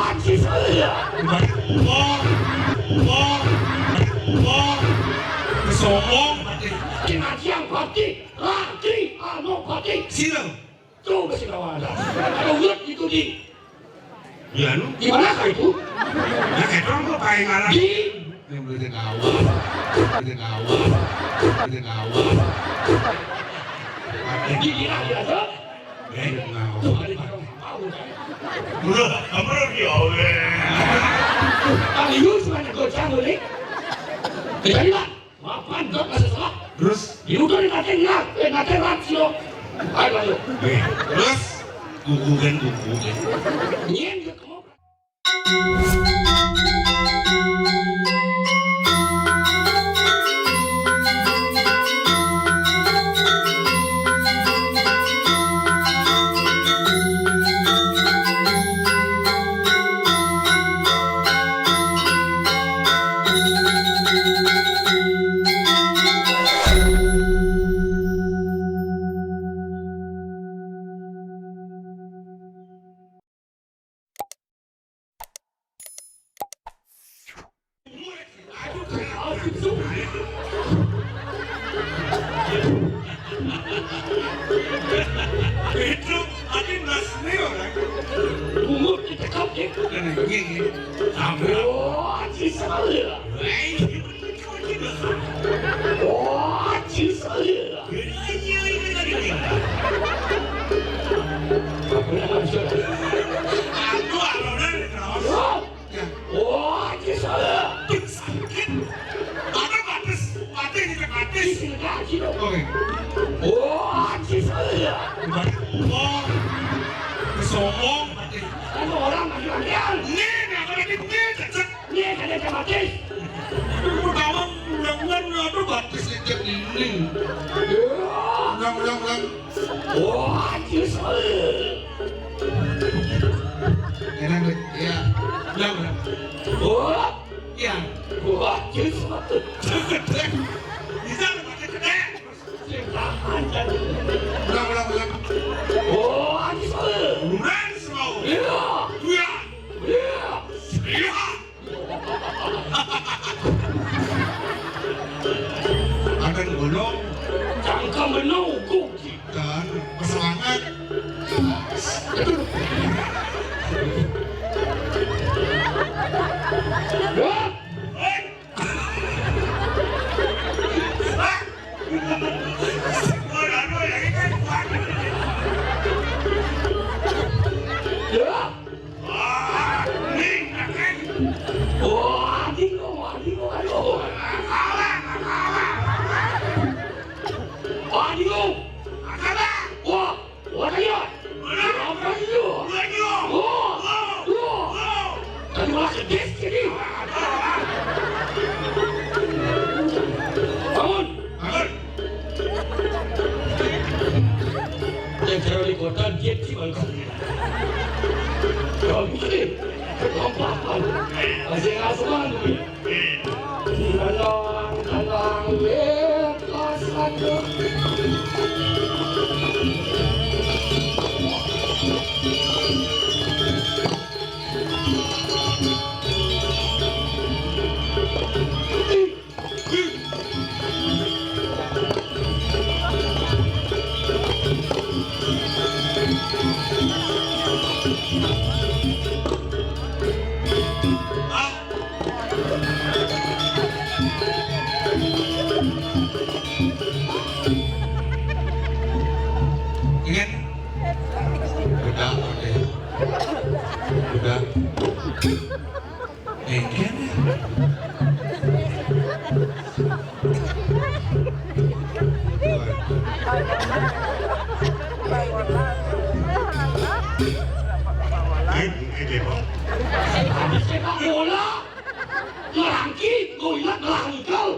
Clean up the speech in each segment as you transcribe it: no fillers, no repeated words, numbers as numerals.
Aji saya. Sombong. Kinasiang pati, laki, pati. Silang. Coba sih kawan. Ada ulat itu di. Ya lu. Di manakah itu? Ya kayak orang kok paling ngalah. Di. Yang beli ngawal. Di kira ada. Ngawal. Tuh ada orang tahu kan. Udah, kamu lagi awe. Kali itu semuanya gocang boleh. Jadi lah, maafkan dok nggak salah. Terus? Di udah nate rasio. Ayo. Terus? Gugugan. Nyen dia kamu. Itu tadi nasne orang. Umur kita kau deh. Gini. Sampai. Oh, Aji saya. Oh, Aji saya. Apa nama dia? Aku aronan terus. Oh, Aji saya. Sakit. Ada batas ini batas. Ini lagi dong. Oke. Oh, Aji saya. Sombong. Kan orang laki-lakian. Nih, aku lagi cecek. Nih, kan dia mati. Pertama, mudah-mudahan ada batas sejak ini. Ulang. Oh, Aji saya. Enak, ya. Ulang. Oh, Ya. oh, Aji saya. Bisa pakai gede. Ulang. Oh, Aji saya. Ulang semua. Iya. Iya. Iya. Iya. Akan gunung Jangka menunggu. dan bersemangat. Ya. Ya. Oh, adikku, aduh. Adikku. Wah, wah dia. Apa itu? Wah. Tadi malah sedih jadi. Bangun. Yang taruh di kota dia sih bagus. Kalau begini, kekompakan. Masih ngasuhan tuh. Kadang, bekasan tuh. Ingat? Udah. Ingat? Habis sepak bola, ngerangki, goyang, ngerangkel.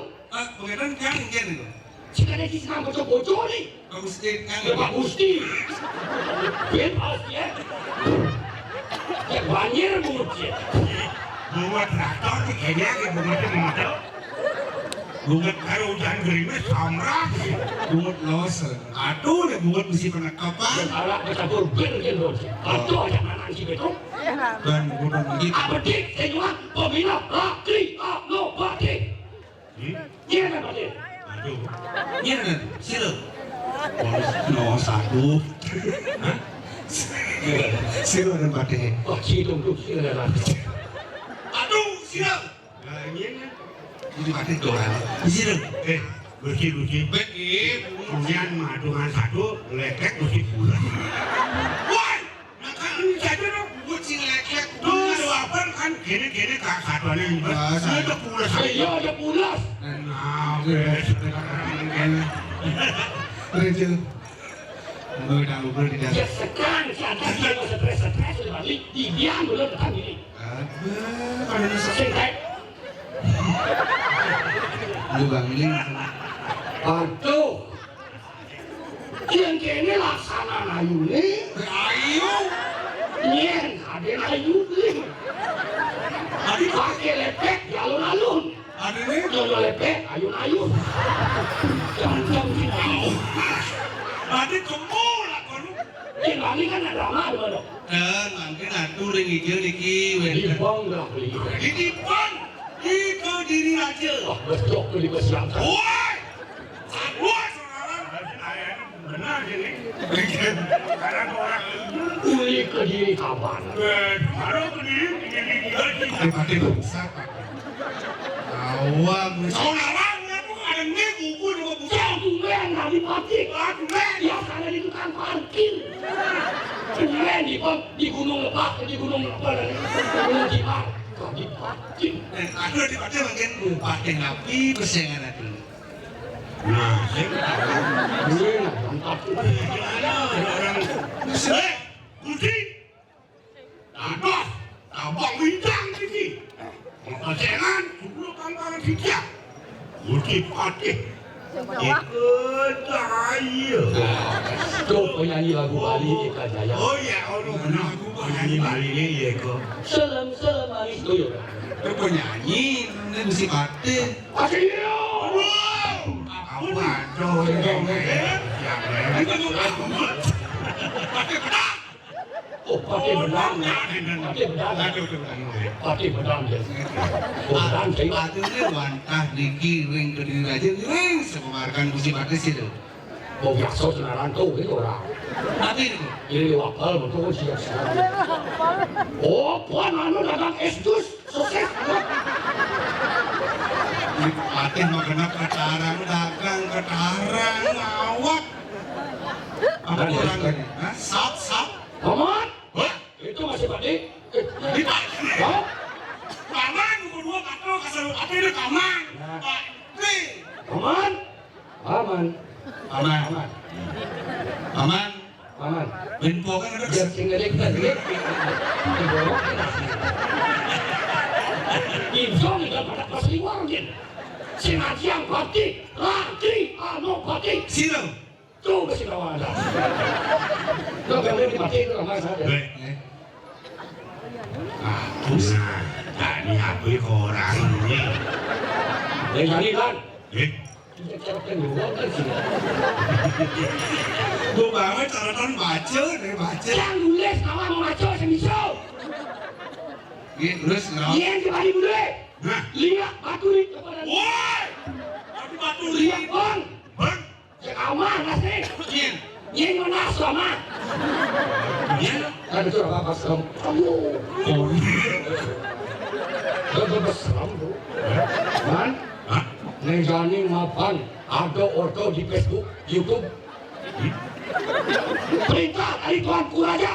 Pengenan yang ingin itu. Jika ada di sana bocor-bocor nih, Kamu sedih yang ya Pak Gusti. Bebas ya. Ya banjir menurut dia. Bawa traktor nih kayaknya yang bawa motor. Bunget karo hujan gerimis samrak. Bunget losen. Aduh, deh bunget mesti penangkapan. Arak kecampur ben kan bos. Aduh aja nanan si betul. Dan bunget begitu. Apa dik? Saya cuma pemina rakri no batik. Iya kan batik? Aduh. Iya kan? Sila. No satu. Sila dan badai. Oh, hitung tuh sila lagi. Aduh, sila. Nah, ini kan. Ini badai doang. Sila. Bersih. Kemudian madungan satu, lekek bersih bulan. Woi! Maka ini saja dong. Bersih lekek. Terus apa kan? Gini kak satuannya ini. Ada pulas. Iya ada pulas. Nah, guys. Rachel. Udah tidak. Ya sekarang si atas dia masih stres balik. Diam dulu datang ini. Apa? Ada Selesai. Lu bang ini. Aduh. Yang kene laksana ayu nih. Ayo. Nyen ada ayu nih. Tadi pakai lepek alun-alun. Ada nih. Kalau lepek ayun-ayun. Jangan tahu. Ada kemul lah kono. Yang lali kan ada drama di mana? Nanti nanti ring hijau niki. Di bang dah beli. Ini bang. Itu diri aja. Wah betul beli kesiangan. Woi. Woi saudara. Benar ini. Karena orang Uli ke diri kapan? baru berdiri ini pakai besar pak. Awam. Saudara, aku ada nih buku dua buku. Tumben dari pabrik. Biasanya di tukang parkir. Tumben di gunung lebak, di gunung Jimar. Di pabrik. Aduh di pakai bagian pakai ngapi persaingan aku. Nah, saya tahu. Gue mantap. Orang Gusti. Aduh, abang bintang ini. Persaingan, sebelum tantangan hijab. Gusti pakai. Ikut ayo. Tuh penyanyi lagu Bali Eka Jaya. Oh ya, benar aku penyanyi Bali ini ya kok. Selam manis tuh ya. Aku penyanyi, ini mesti pakai. Ayo. Aku aduh, itu aku. Pakai pedang. Oh, pakai bedang. Pakai bedang ya. Bedang saya. Batu ini wantah digiring ke diri aja, ring sepemarkan Gusti pakai sih tuh. Oh, biasa senaran tuh ini orang. Tapi ini Ini wakal betul siap. Oh, puan anu dagang estus sukses. pakai mau kena ketarang, dagang ketarang, ngawak. Apa kurang ini? Sap. Paman, Wah, itu masih padi. di Pak. Oh, Paman, kedua kata kasar apa ini paman? Pak, nih. paman, paman, Paman. Paman. paman. Info kan ada Biar tinggal kita lihat. Info kita pada pasliwar kan. Sinasiang pati, ratri, anu pati. Sino? Tuh masih kawan ada. Lo kalau di pati itu sama saja. Tadi HP orang ini. Dari kan. Eh, Kita cakapkan juga kan sih. gue banget catatan baca. Yang nulis kawan mau ngaco semisal. Iya, terus kenapa? Yang kembali dulu. Nah, Lihat batu di kepada. woi, batu Lihat bang. bang, Aman nasi. iya, Yang mana sama? iya, Kan itu apa serem? oh, Itu serem tuh. Man, hah? nejani mapan ada ordo di Facebook, YouTube. Perintah dari Tuan Raja.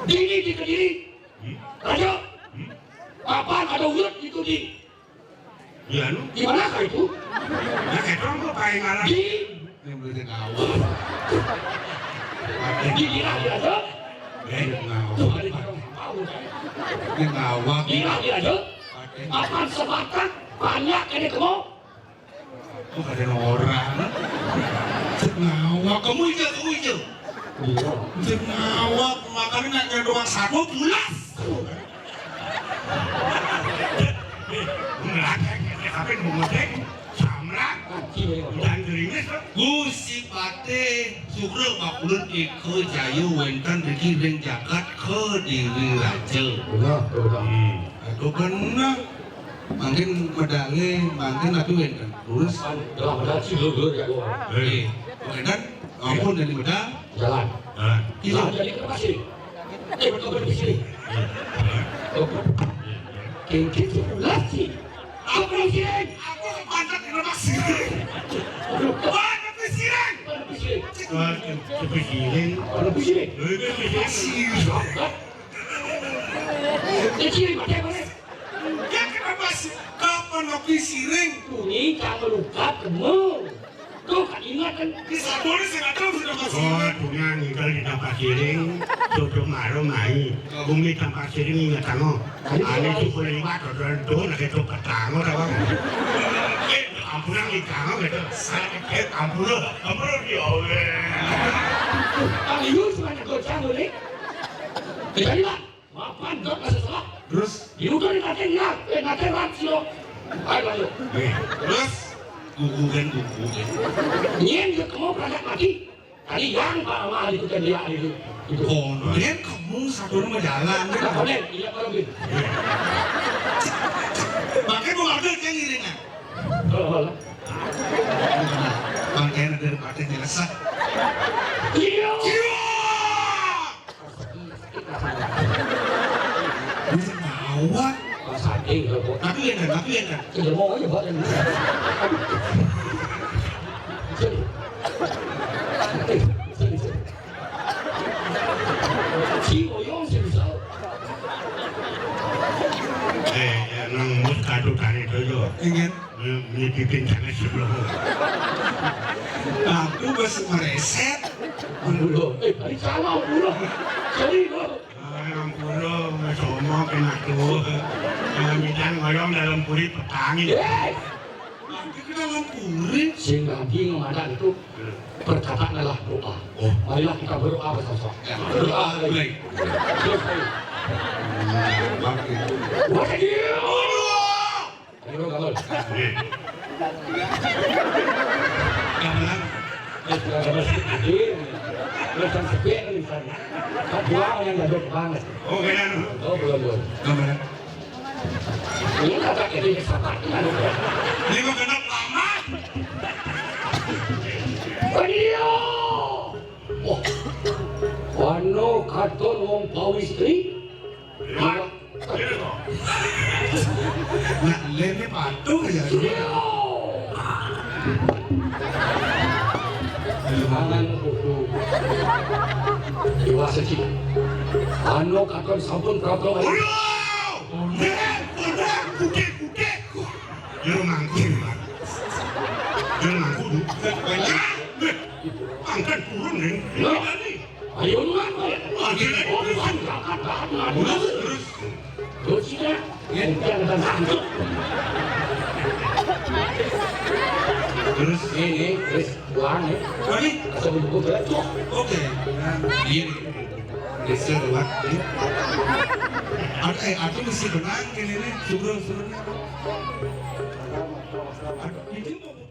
Dini di Kediri. Raja. Papan ada ulat itu di. Iya, lu, Di manakah itu? ya ketong kok kayak ngalah. Di Ini boleh ngawak. di Dira Raja. Ngawak. Tuh ada di orang tahu kan. Ini ngawak. Dira Raja. Pakai Papan sebatak banyak ini kamu. kok ada orang. Ngawak, kamu hijau. Iya. Ngawak, makannya nggak doang satu pulas. tapi ngomongin samrak dan geringnya Gusti Pate Sugro Bakulun Iko Jayu Wenten Deki Ring Jakat Ke Diri Raja Aku kena Mungkin medali Mungkin aku Wenten Lurus dalam ada sih lur ya gua. Wenten Ampun dari medal Jalan. Itu Jadi ke pasir. Betul betul pasir. Kengkit lagi. Apa presiden? Aku kepantat di rumah sireng Wah presiden tapi giring Apa presiden? Kecil macam mana? Ya kenapa sih Kapan ngopi sireng Ini jangan lupa kamu. Kau kan ingat kan? Bisa boleh saya nggak tahu sudah masih oh dunia ninggal di tempat giring jodoh maro mai bumi tempat giring ingat tango ane cukup lewat dan doa nak itu petango tawang ampunan di tango gitu saya ampunan dia Kali itu semuanya kau jangan ni. Jadi lah, maafkan kau kasih salah. Terus Di udah ngaten rasio. Ayo. Terus Gugugan Nyen dia kamu berangkat mati. Tadi yang Pak Amal itu kan dia itu. Oh, lihat kamu satu rumah jalan Kita boleh, iya kalau gitu. Makanya mau ngambil yang ngiringan Kalau Bangkaian ada dari partai jelasa iya. Bisa bawa Saking kalau Tapi kan tidak mau aja buat yang ini. Si Oyong sih bisa. nang mut kado tani doyo Ingin ini pimpin tangan sebelum Aku masih mereset Dulu, hari salah dulu. Jadi dulu. Pulo, somo kena tuh, minta ngoyong dalam puri petangin. Nanti kita ngampuri Sehingga Nabi Muhammad itu perkataan adalah doa. Marilah kita berdoa bersama. Berdoa lagi. Selesai. Wah dia. Ayo kamu. Lesan sepek ni sana. Dua yang dah banget. Oh, kena. Oh belum. Gambar Ini kata kita sahabat. Ini mah kena lama Adio. Oh. Wano katon wong pawistri. Nak lele patuh ya Jangan kudu dewasa sih. Ano katon sampun prato ayo. Yo mangkin, Pak. Yo mangkudu. Angkat turun nih. Ayo nuan ayo. Oh bukan kata Terus. Terus sih yang ada santuk. Terus. Ini terus buang nih. Lagi Asal buku belajar. Oke Iya Desa lewat Aku mesti benang ini Suruh Ini mau